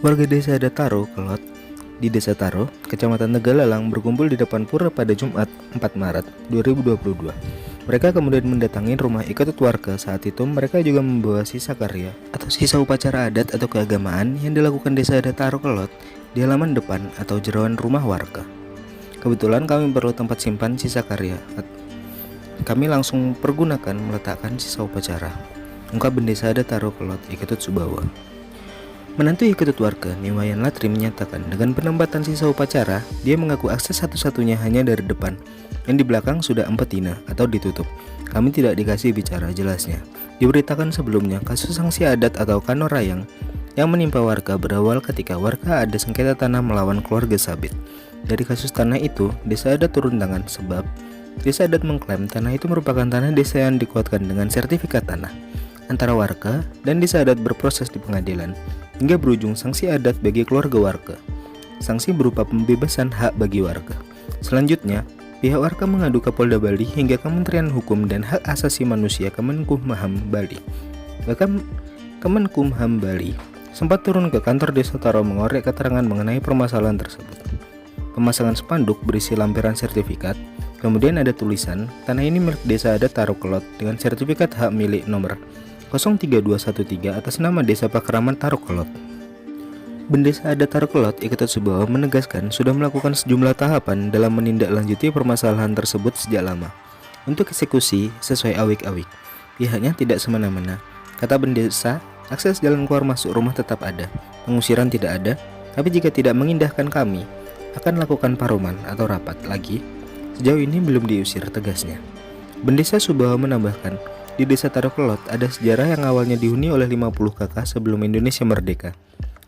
Warga desa adat Taro, Kelot, di Desa Taro, Kecamatan Tegalalang berkumpul di depan pura pada Jumat 4 Maret 2022. Mereka kemudian mendatangi rumah Iketut warga. Saat itu mereka juga membawa sisa karya atau sisa upacara adat atau keagamaan yang dilakukan Desa adat Taro, Kelot di halaman depan atau jerawan rumah warga. Kebetulan kami perlu tempat simpan sisa karya. Kami langsung pergunakan meletakkan sisa upacara, ungkap Bendesa adat Taro, Kelot, Iketut Subawa. Menantu Iketut warga, Niwayan Latri, menyatakan dengan penempatan sisa upacara, dia mengaku akses satu-satunya hanya dari depan, yang di belakang sudah empetina atau ditutup. Kami tidak dikasih bicara, jelasnya. Diberitakan sebelumnya, kasus sanksi adat atau kanorayang yang menimpa warga berawal ketika warga ada sengketa tanah melawan keluarga Sabit. Dari kasus tanah itu, desa adat turun tangan sebab desa adat mengklaim tanah itu merupakan tanah desa yang dikuatkan dengan sertifikat tanah. Antara warga dan desa adat berproses di pengadilan hingga berujung sanksi adat bagi keluarga warga. Sanksi berupa pembebasan hak bagi warga. Selanjutnya, pihak warga mengadu ke Polda Bali hingga Kementerian Hukum dan Hak Asasi Manusia Kemenkumham Bali. Bahkan Kemenkumham Bali sempat turun ke kantor Desa Taro mengorek keterangan mengenai permasalahan tersebut. Pemasangan spanduk berisi lampiran sertifikat. Kemudian ada tulisan, tanah ini milik Desa adat Taro, Kelot dengan sertifikat hak milik nomor 03213 atas nama Desa Pakraman Taro, Kelot. Bendesa adat Taro, Kelot, Iketut Subawa menegaskan sudah melakukan sejumlah tahapan dalam menindaklanjuti permasalahan tersebut sejak lama. Untuk eksekusi sesuai awik-awik, pihaknya tidak semena-mena. Kata Bendesa, akses jalan keluar masuk rumah tetap ada, pengusiran tidak ada, tapi jika tidak mengindahkan kami, akan lakukan paroman atau rapat lagi. Sejauh ini belum diusir, tegasnya. Bendesa Subawa menambahkan, di Desa Taro, Kelot ada sejarah yang awalnya dihuni oleh 50 kakak sebelum Indonesia merdeka.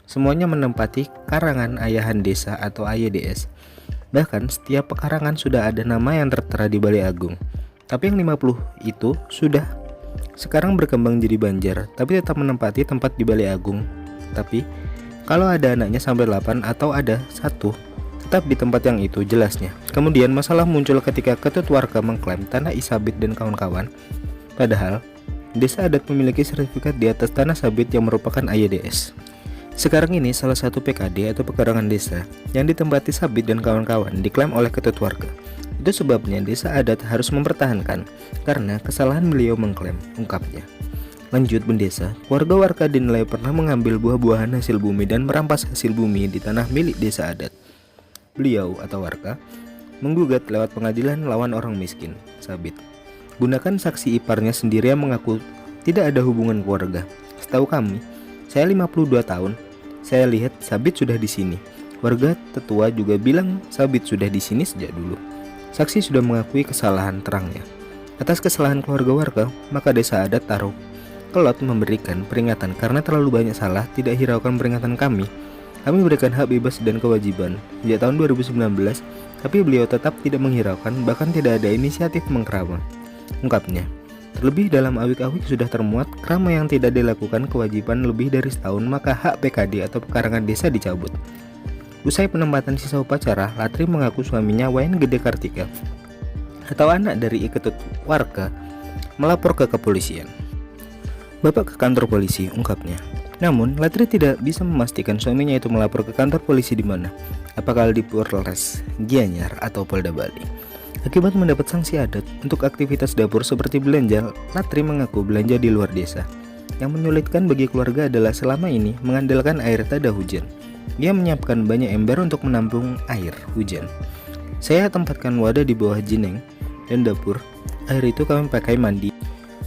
Semuanya menempati karangan ayahan desa atau AYDS. Bahkan setiap pekarangan sudah ada nama yang tertera di Balai Agung. Tapi yang 50 itu sudah sekarang berkembang jadi Banjar, tapi tetap menempati tempat di Balai Agung. Tapi kalau ada anaknya sampai 8 atau ada satu, tetap di tempat yang itu, jelasnya. Kemudian masalah muncul ketika Ketut warga mengklaim tanah Isabit dan kawan-kawan. Padahal, desa adat memiliki sertifikat di atas tanah sabit yang merupakan AYDS. Sekarang ini salah satu PKD atau pekarangan desa yang ditempati Sabit dan kawan-kawan diklaim oleh Ketut warga. Itu sebabnya desa adat harus mempertahankan karena kesalahan beliau mengklaim, ungkapnya. Lanjut Bendesa, warga-warga dinilai pernah mengambil buah-buahan hasil bumi dan merampas hasil bumi di tanah milik desa adat. Beliau atau warga menggugat lewat pengadilan lawan orang miskin, Sabit. Gunakan saksi iparnya sendiri yang mengaku tidak ada hubungan keluarga. Setahu kami, saya 52 tahun. Saya lihat Sabit sudah di sini. Warga tetua juga bilang Sabit sudah di sini sejak dulu. Saksi sudah mengakui kesalahan, terangnya. Atas kesalahan keluarga warga, maka Desa adat Taro, Kelot memberikan peringatan karena terlalu banyak salah. Tidak hiraukan peringatan kami. Kami berikan hak bebas dan kewajiban sejak tahun 2019, tapi beliau tetap tidak menghiraukan, bahkan tidak ada inisiatif mengkerama, ungkapnya. Terlebih dalam awik-awik sudah termuat krama yang tidak dilakukan kewajiban lebih dari setahun, maka hak PKD atau pekarangan desa dicabut. Usai penempatan sisa upacara, Latri mengaku suaminya Wayan Gede Kartika atau anak dari Iketut warga melapor ke kepolisian. Bapak ke kantor polisi, ungkapnya. Namun, Latri tidak bisa memastikan suaminya itu melapor ke kantor polisi di mana, apakah di Polres Gianyar atau Polda Bali. Akibat mendapat sanksi adat untuk aktivitas dapur seperti belanja, Latri mengaku belanja di luar desa. Yang menyulitkan bagi keluarga adalah selama ini mengandalkan air tada hujan. Dia menyiapkan banyak ember untuk menampung air hujan. Saya tempatkan wadah di bawah jineng dan dapur. Air itu kami pakai mandi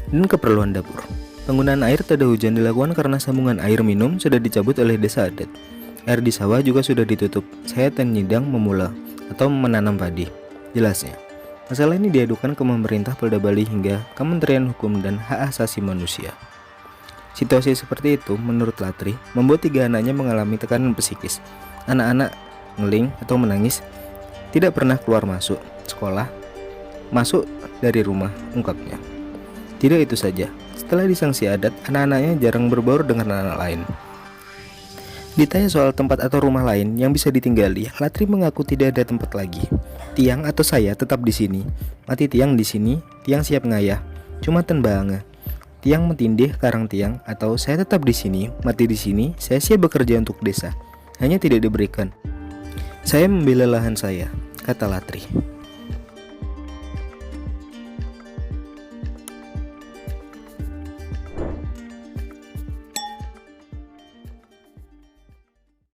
dan keperluan dapur. Penggunaan air tada hujan dilakukan karena sambungan air minum sudah dicabut oleh desa adat. Air di sawah juga sudah ditutup. Saya nyidang memula atau menanam padi, jelasnya. Masalah ini diadukan ke pemerintah Polda Bali hingga Kementerian Hukum dan Hak Asasi Manusia. Situasi seperti itu, menurut Latri, membuat 3 anaknya mengalami tekanan psikis. Anak-anak ngeling atau menangis, tidak pernah keluar masuk sekolah, masuk dari rumah, ungkapnya. Tidak itu saja, setelah disanksi adat, anak-anaknya jarang berbaur dengan anak lain. Ditanya soal tempat atau rumah lain yang bisa ditinggali, Latri mengaku tidak ada tempat lagi. Tiang atau saya tetap di sini. Mati tiang di sini, tiang siap ngayah. Cuma tenbanga. Tiang mentindih karang tiang atau saya tetap di sini, mati di sini, saya siap bekerja untuk desa. Hanya tidak diberikan. Saya membela lahan saya, kata Latri.